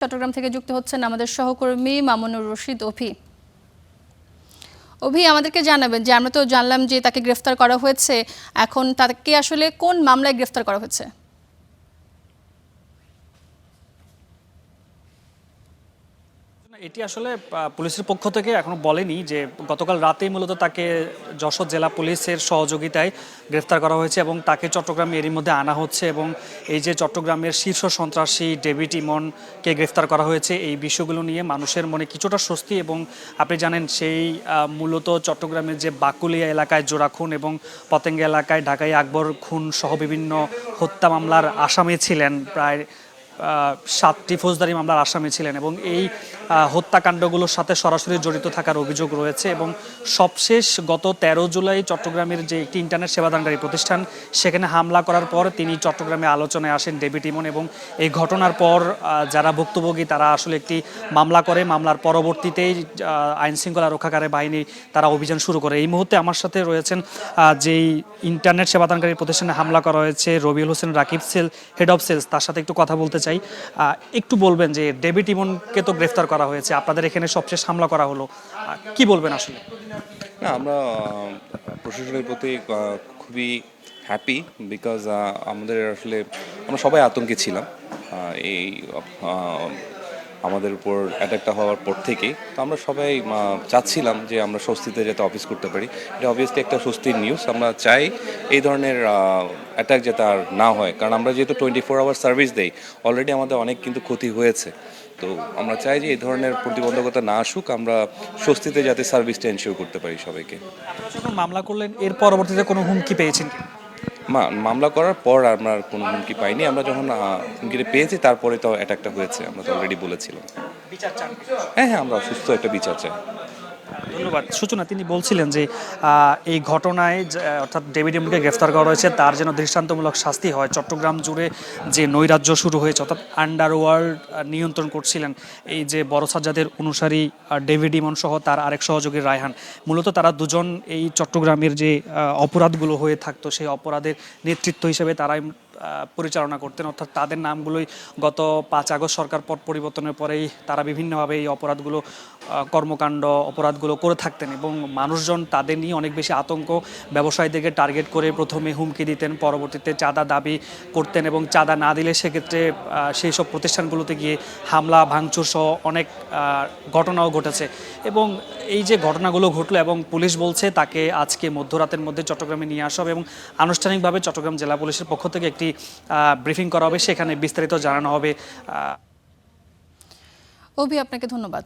চট্টগ্রাম থেকে যুক্ত হচ্ছেন আমাদের সহকর্মী মামুনুর রশিদ অভি। অভি, আমাদেরকে জানাবেন যে আমরা তো জানলাম যে তাকে গ্রেফতার করা হয়েছে, এখন তাকে আসলে কোন মামলায় গ্রেফতার করা হয়েছে? এটি আসলে পুলিশের পক্ষ থেকে এখনো বলেনি যে গতকাল রাতেই মূলত তাকে যশোর জেলা পুলিশের সহযোগিতায় গ্রেফতার করা হয়েছে এবং তাকে চট্টগ্রামে এরই মধ্যে আনা হচ্ছে। এবং এই যে চট্টগ্রামের শীর্ষ সন্ত্রাসী ডেভিড ইমনকে গ্রেফতার করা হয়েছে, এই বিষয়গুলো নিয়ে মানুষের মনে কিছুটা স্বস্তি। এবং আপনি জানেন সেই মূলত চট্টগ্রামের যে বাকুলিয়া এলাকায় জোড়া খুন এবং পতেঙ্গা এলাকায় ঢাকাই আকবর খুন সহ বিভিন্ন হত্যা মামলার আসামি ছিলেন, প্রায় 7টি ফৌজদারি মামলার আসামি ছিলেন এবং এই হত্যাকাণ্ডগুলোর সাথে সরাসরি জড়িত থাকার অভিযোগ রয়েছে। এবং সবশেষ গত 13 জুলাই চট্টগ্রামের যে একটি ইন্টারনেট সেবাদানকারী প্রতিষ্ঠান, সেখানে হামলা করার পর তিনি চট্টগ্রামে আলোচনায় আসেন ডেভিড ইমন। এবং এই ঘটনার পর যারা ভুক্তভোগী তারা আসলে একটি মামলা করে, মামলার পরবর্তীতেই আইনশৃঙ্খলা রক্ষাকারী বাহিনী তারা অভিযান শুরু করে। এই মুহূর্তে আমার সাথে রয়েছেন যেই ইন্টারনেট সেবাদানকারী প্রতিষ্ঠানে হামলা করা হয়েছে Rabiul Hossain Rakib, head of sales, তার সাথে একটু কথা বলতে চাই। একটু বলবেন যে ডেভিড ইমনকে তো গ্রেফতার করা হয়েছে, আপনাদের এখানে সবশেষ হামলা করা হলো, কি বলবেন আসলে? না, আমরা প্রশাসনের প্রতি খুবই হ্যাপি, বিকজ আমাদের আসলে আমরা সবাই আতঙ্কে ছিলাম এই আমাদের উপর অ্যাটাকটা হওয়ার পর থেকেই। তো আমরা সবাই চাচ্ছিলাম যে আমরা স্বস্তিতে যাতে অফিস করতে পারি। এটা অবভিয়াসলি একটা স্বস্তির নিউজ। আমরা চাই এই ধরনের অ্যাটাক যাতে আর না হয়, কারণ আমরা যেহেতু 24 আওয়ার সার্ভিস দেই, অলরেডি আমাদের অনেক কিন্তু ক্ষতি হয়েছে। তো আমরা চাই যে এই ধরনের প্রতিবন্ধকতা না আসুক, আমরা স্বস্তিতে যাতে সার্ভিসটা এনশিওর করতে পারি সবাইকে। যখন মামলা করলেন এর পরবর্তীতে কোনো হুমকি পেয়েছেন কি? মামলা করার পর আমরা কোনো হুমকি পাইনি। আমরা যখন হুমকিটা পেয়েছি তারপরে তো অ্যাটাকটা হয়েছে, আমরা তো অলরেডি বলেছিলাম। বিচার চান? হ্যাঁ, আমরা সুস্থ একটা বিচার চাই। ধন্যবাদ। সূচনা, তিনি বলছিলেন যে এই ঘটনায় অর্থাৎ ডেভিড ইমনকে গ্রেফতার করা হয়েছে, তার যেন দৃষ্টান্তমূলক শাস্তি হয়। চট্টগ্রাম জুড়ে যে নৈরাজ্য শুরু হয়েছে, অর্থাৎ আন্ডারওয়ার্ল্ড নিয়ন্ত্রণ করছিলেন এই যে বড় সাজ্জাদের অনুসারী ডেভিড ইমন সহ তার আরেক সহযোগী রায়হান, মূলত তারা দুজন এই চট্টগ্রামের যে অপরাধগুলো হয়ে থাকতো সেই অপরাধের নেতৃত্ব হিসেবে তারাই পরিচালনা করতেন। অর্থাৎ তাদের নামগুলোই গত 5 আগস্ট সরকার পট পরিবর্তনের পরেই তারা বিভিন্নভাবে এই অপরাধগুলো কর্মকাণ্ড অপরাধগুলো করে থাকতেন এবং মানুষজন তাদের নিয়ে অনেক বেশি আতঙ্ক। ব্যবসায়ীদেরকে টার্গেট করে প্রথমে হুমকি দিতেন, পরবর্তীতে চাঁদা দাবি করতেন এবং চাঁদা না দিলে সেক্ষেত্রে সেই সব প্রতিষ্ঠানগুলোতে গিয়ে হামলা ভাঙচুর সহ অনেক ঘটনাও ঘটেছে। এবং এই যে ঘটনাগুলো ঘটলো এবং পুলিশ বলছে তাকে আজকে মধ্যরাতের মধ্যে চট্টগ্রামে নিয়ে আসা হবে এবং আনুষ্ঠানিকভাবে চট্টগ্রাম জেলা পুলিশের পক্ষ থেকে একটি ব্রিফিং করা হবে, সেখানে বিস্তারিত জানানো হবে। অভি, আপনাকে ধন্যবাদ।